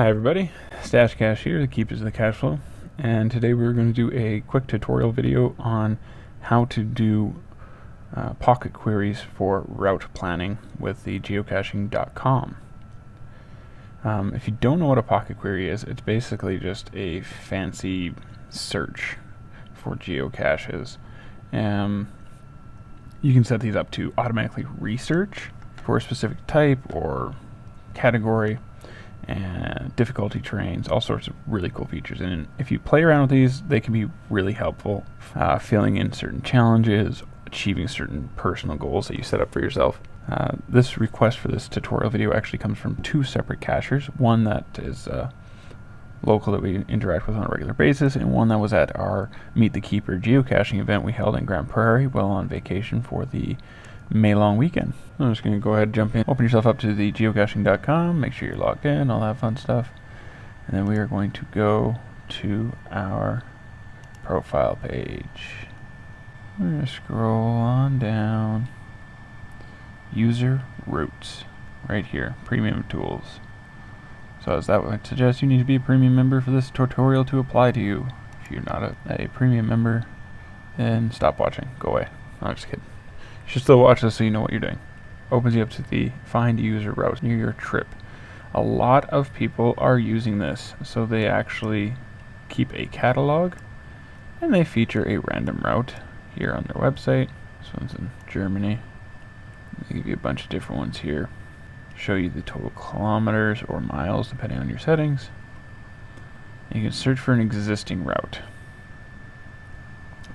Hi everybody, Stash Cache here, the Keepers of the Cacheflo, and today we're going to do a quick tutorial video on how to do pocket queries for route planning with the geocaching.com. If you don't know what a pocket query is, it's basically just a fancy search for geocaches. You can set these up to automatically research for a specific type or category, and difficulty terrains, all sorts of really cool features. And if you play around with these, they can be really helpful, filling in certain challenges, achieving certain personal goals that you set up for yourself. This request for this tutorial video actually comes from two separate cachers, one that is local that we interact with on a regular basis, and one that was at our Meet the Keeper geocaching event we held in Grand Prairie while on vacation for the May long weekend. I'm just going to go ahead and jump in, open yourself up to the geocaching.com, make sure you're logged in, all that fun stuff, and then we are going to go to our profile page. We're going to scroll on down, user routes, right here, premium tools. So as that would suggest, you need to be a premium member for this tutorial to apply to you. If you're not a premium member, then stop watching, go away. I'm just kidding. You should still watch this so you know what you're doing. Opens you up to the find user routes near your trip. A lot of people are using this, so they actually keep a catalog and they feature a random route here on their website. This one's in Germany. They give you a bunch of different ones here. Show you the total kilometers or miles depending on your settings. And you can search for an existing route.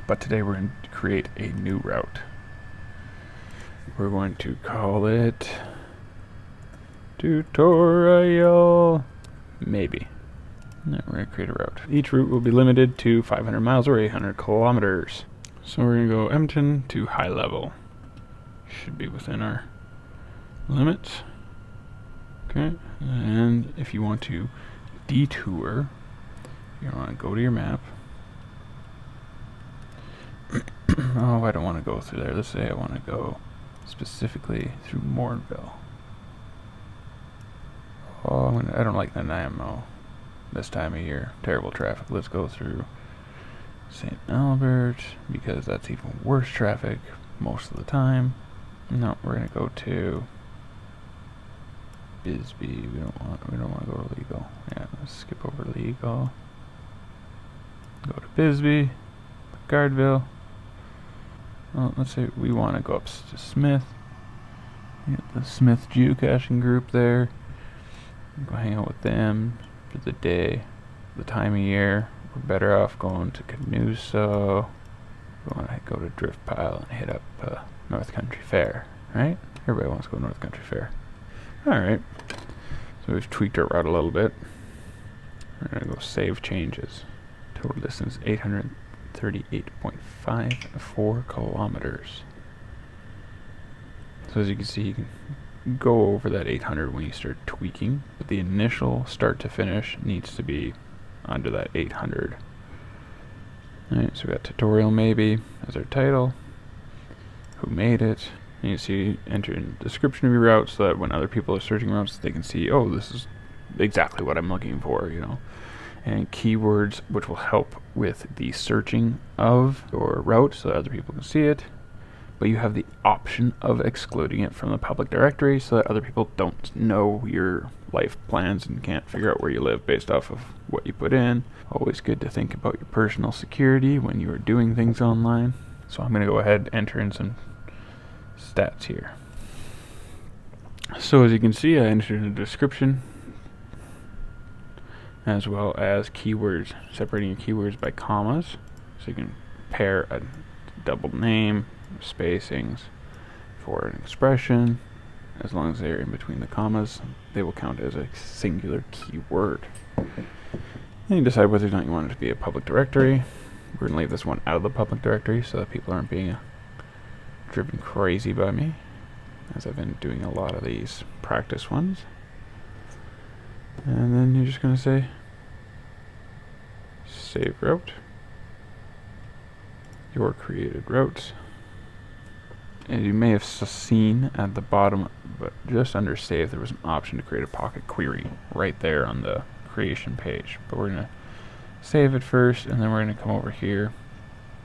But today we're going to create a new route. We're going to call it tutorial maybe. And then we're going to create a route. Each route will be limited to 500 miles or 800 kilometers. So we're going to go Edmonton to high level. Should be within our limits. Okay, and if you want to detour, you want to go to your map. Oh, I don't want to go through there. Let's say I want to go specifically through Mournville. Oh, I don't like the Nanaimo this time of year. Terrible traffic. Let's go through St. Albert because that's even worse traffic most of the time. No, we're gonna go to Bisbee. We don't want to go to Legal. Yeah, let's skip over Legal. Go to Bisbee, Guardville. Well, let's say we want to go up to Smith. Get the Smith geocaching group there. Go hang out with them for the day, the time of year. We're better off going to Canuso. We want to go to Drift Pile and hit up North Country Fair, right? Everybody wants to go to North Country Fair. Alright, so we've tweaked our route a little bit. We're going to go save changes. Total distance 838.54 kilometers. So as you can see, you can go over that 800 when you start tweaking, but the initial start to finish needs to be under that 800. Alright, so we got tutorial maybe as our title, who made it, and you see enter in the description of your route so that when other people are searching routes they can see, oh, this is exactly what I'm looking for, you know. And keywords which will help with the searching of your route so that other people can see it, but you have the option of excluding it from the public directory so that other people don't know your life plans and can't figure out where you live based off of what you put in. Always good to think about your personal security when you are doing things online. So I'm going to go ahead and enter in some stats here. So as you can see, I entered in a description as well as keywords, separating your keywords by commas, so you can pair a double name, spacings for an expression. As long as they're in between the commas, they will count as a singular keyword. And you decide whether or not you want it to be a public directory. We're going to leave this one out of the public directory so that people aren't being driven crazy by me, as I've been doing a lot of these practice ones. And then you're just going to say save route, your created routes. And you may have seen at the bottom, but just under save, there was an option to create a pocket query right there on the creation page. But we're going to save it first, and then we're going to come over here,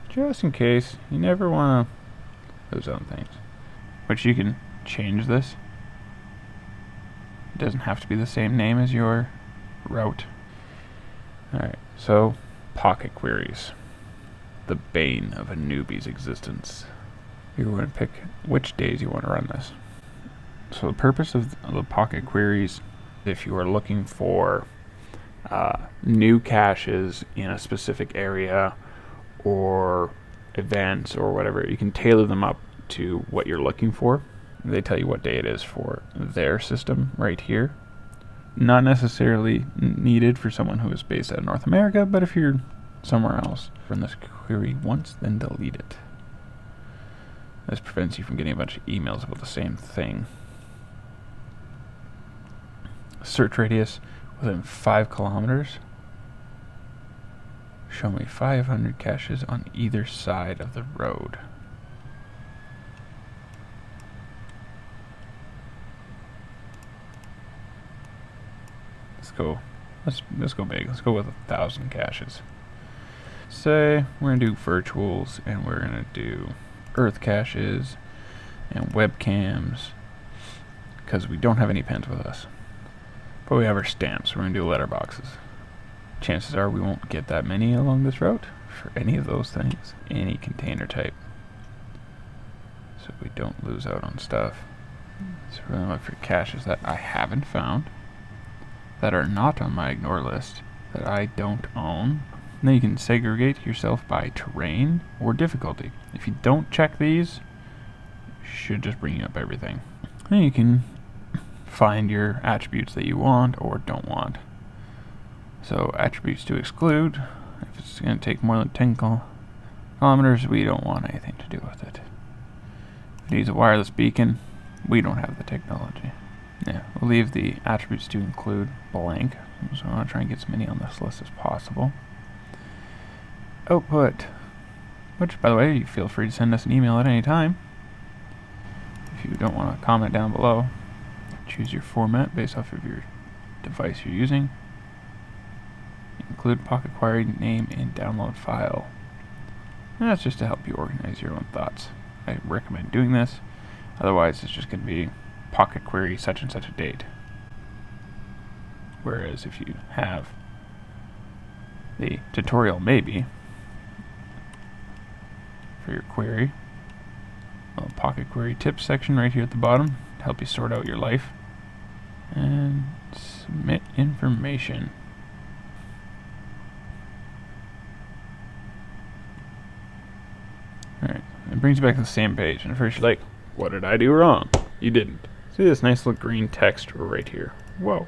just in case. You never want to lose on things. Which you can change this. It doesn't have to be the same name as your route. Alright, so pocket queries. The bane of a newbie's existence. You're going to pick which days you want to run this. So the purpose of the pocket queries, if you are looking for new caches in a specific area or events or whatever, you can tailor them up to what you're looking for. They tell you what day it is for their system right here. Not necessarily needed for someone who is based out of North America, but if you're somewhere else, run this query once, then delete it. This prevents you from getting a bunch of emails about the same thing. Search radius within 5 kilometers. Show me 500 caches on either side of the road. Let's go big. Let's go with 1,000 caches. Say we're gonna do virtuals, and we're gonna do earth caches and webcams, because we don't have any pens with us, but we have our stamps. We're gonna do letterboxes. Chances are we won't get that many along this route for any of those things, any container type, so we don't lose out on stuff. So we're gonna look for caches that I haven't found, that are not on my ignore list, that I don't own. And then you can segregate yourself by terrain or difficulty. If you don't check these, it should just bring up everything. Then you can find your attributes that you want or don't want. So attributes to exclude. If it's going to take more than 10 kilometers, we don't want anything to do with it. If it needs a wireless beacon, we don't have the technology. Yeah, we'll leave the attributes to include blank. So I want to try and get as many on this list as possible. Output, which, by the way, you feel free to send us an email at any time. If you don't want to comment down below, choose your format based off of your device you're using. Include pocket query name and download file. And that's just to help you organize your own thoughts. I recommend doing this. Otherwise, it's just going to be pocket query such and such a date. Whereas if you have the tutorial maybe for your query, a pocket query tips section right here at the bottom to help you sort out your life, and submit information. Alright, it brings you back to the same page, and at first you're like, what did I do wrong? You didn't. See this nice little green text right here. Whoa.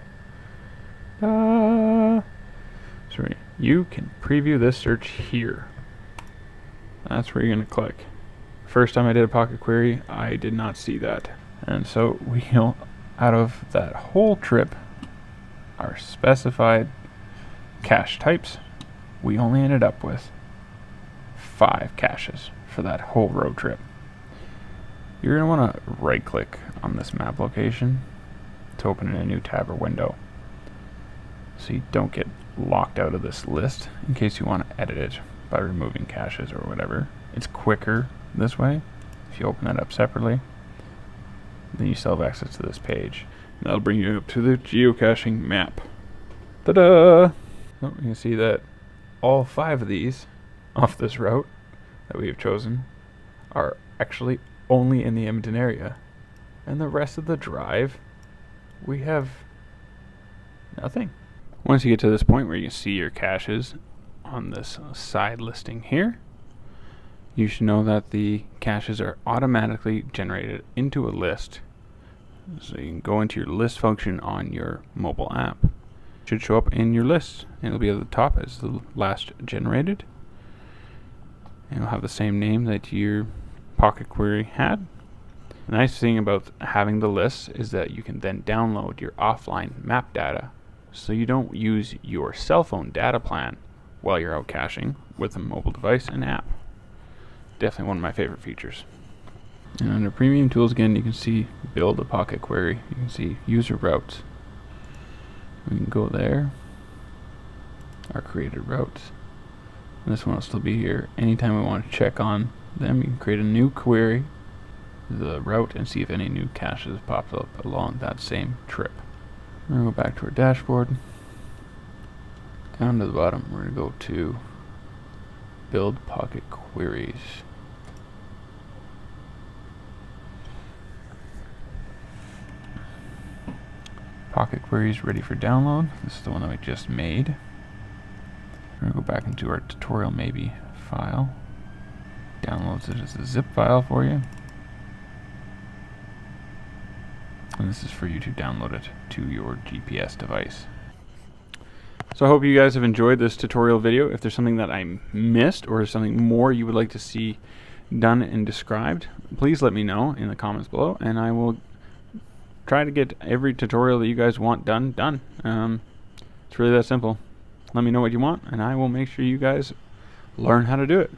Sorry, you can preview this search here. That's where you're going to click. First time I did a pocket query, I did not see that. And so we, out of that whole trip, our specified cache types, we only ended up with 5 caches for that whole road trip. You're going to want to right click on this map location to open in a new tab or window, so you don't get locked out of this list in case you want to edit it by removing caches or whatever. It's quicker this way. If you open that up separately, then you still have access to this page. And that'll bring you up to the geocaching map. Ta-da! So you can see that all 5 of these off this route that we have chosen are actually only in the Edmonton area, and the rest of the drive we have nothing. Once you get to this point where you see your caches on this side listing here, you should know that the caches are automatically generated into a list. So you can go into your list function on your mobile app. It should show up in your list, and it'll be at the top as the last generated, and it'll have the same name that your pocket query had. The nice thing about having the list is that you can then download your offline map data, so you don't use your cell phone data plan while you're out caching with a mobile device and app. Definitely one of my favorite features. And under premium tools again, you can see build a pocket query. You can see user routes. We can go there our created routes. And this one will still be here. Anytime we want to check on them, you can create a new query, the route, and see if any new caches popped up along that same trip. We're going to go back to our dashboard. Down to the bottom, we're going to go to Build Pocket Queries. Pocket Queries ready for download. This is the one that we just made. We're going to go back into our tutorial maybe file. Downloads it as a zip file for you. And this is for you to download it to your GPS device. So I hope you guys have enjoyed this tutorial video. If there's something that I missed or something more you would like to see done and described, please let me know in the comments below, and I will try to get every tutorial that you guys want done. It's really that simple. Let me know what you want, and I will make sure you guys learn how to do it.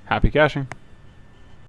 Happy caching!